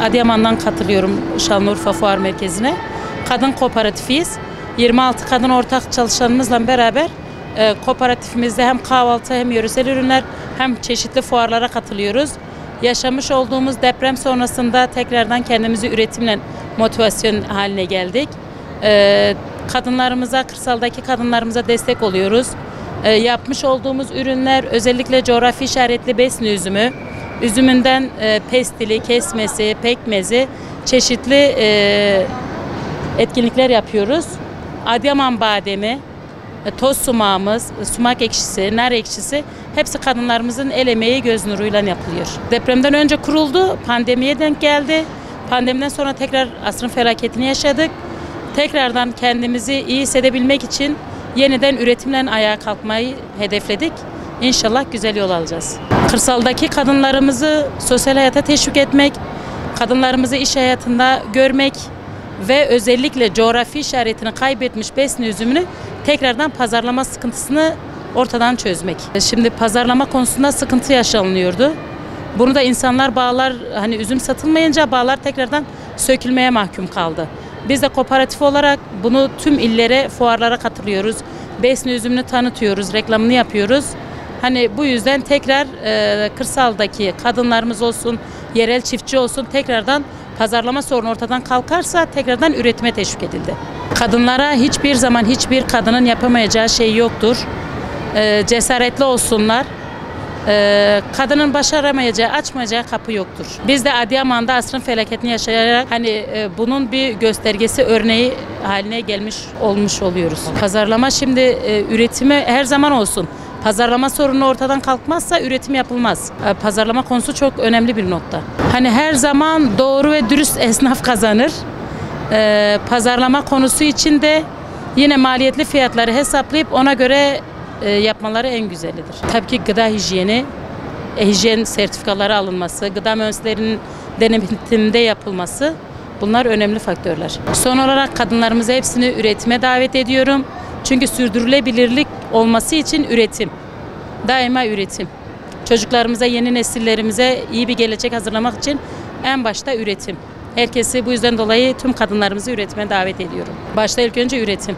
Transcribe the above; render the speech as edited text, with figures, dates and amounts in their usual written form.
Adıyaman'dan katılıyorum Şanlıurfa Fuar Merkezi'ne. Kadın kooperatifiyiz. 26 kadın ortak çalışanımızla beraber kooperatifimizde hem kahvaltı hem yöresel ürünler hem çeşitli fuarlara katılıyoruz. Yaşamış olduğumuz deprem sonrasında tekrardan kendimizi üretimle motivasyon haline geldik. Kadınlarımıza, kırsaldaki kadınlarımıza destek oluyoruz. Yapmış olduğumuz ürünler özellikle coğrafi işaretli Besni üzümü, üzümünden pestili, kesmesi, pekmezi, çeşitli etkinlikler yapıyoruz. Adıyaman bademi, toz sumağımız, sumak ekşisi, nar ekşisi hepsi kadınlarımızın el emeği göz nuruyla yapılıyor. Depremden önce kuruldu, pandemiye denk geldi. Pandemiden sonra tekrar asrın felaketini yaşadık. Tekrardan kendimizi iyi hissedebilmek için yeniden üretimle ayağa kalkmayı hedefledik. İnşallah güzel yol alacağız. Kırsaldaki kadınlarımızı sosyal hayata teşvik etmek, kadınlarımızı iş hayatında görmek ve özellikle coğrafi işaretini kaybetmiş Besni üzümünü tekrardan pazarlama sıkıntısını ortadan çözmek. Şimdi pazarlama konusunda sıkıntı yaşanılıyordu. Bunu da insanlar bağlar, hani üzüm satılmayınca bağlar tekrardan sökülmeye mahkum kaldı. Biz de kooperatif olarak bunu tüm illere, fuarlara katılıyoruz. Besni üzümünü tanıtıyoruz, reklamını yapıyoruz. Hani bu yüzden tekrar kırsaldaki kadınlarımız olsun, yerel çiftçi olsun tekrardan pazarlama sorunu ortadan kalkarsa tekrardan üretime teşvik edildi. Kadınlara hiçbir zaman hiçbir kadının yapamayacağı şey yoktur. Cesaretli olsunlar. Kadının başaramayacağı, açmayacağı kapı yoktur. Biz de Adıyaman'da asrın felaketini yaşayarak hani bunun bir göstergesi, örneği haline olmuş oluyoruz. Pazarlama şimdi üretimi her zaman olsun. Pazarlama sorunu ortadan kalkmazsa üretim yapılmaz. Pazarlama konusu çok önemli bir nokta. Hani her zaman doğru ve dürüst esnaf kazanır. Pazarlama konusu için de yine maliyetli fiyatları hesaplayıp ona göre yapmaları en güzelidir. Tabii ki gıda hijyeni, hijyen sertifikaları alınması, gıda mühendislerinin denetiminde yapılması bunlar önemli faktörler. Son olarak kadınlarımızı hepsini üretime davet ediyorum. Çünkü sürdürülebilirlik olması için üretim, daima üretim. Çocuklarımıza, yeni nesillerimize iyi bir gelecek hazırlamak için en başta üretim. Herkesi bu yüzden dolayı tüm kadınlarımızı üretime davet ediyorum. Başta ilk önce üretim.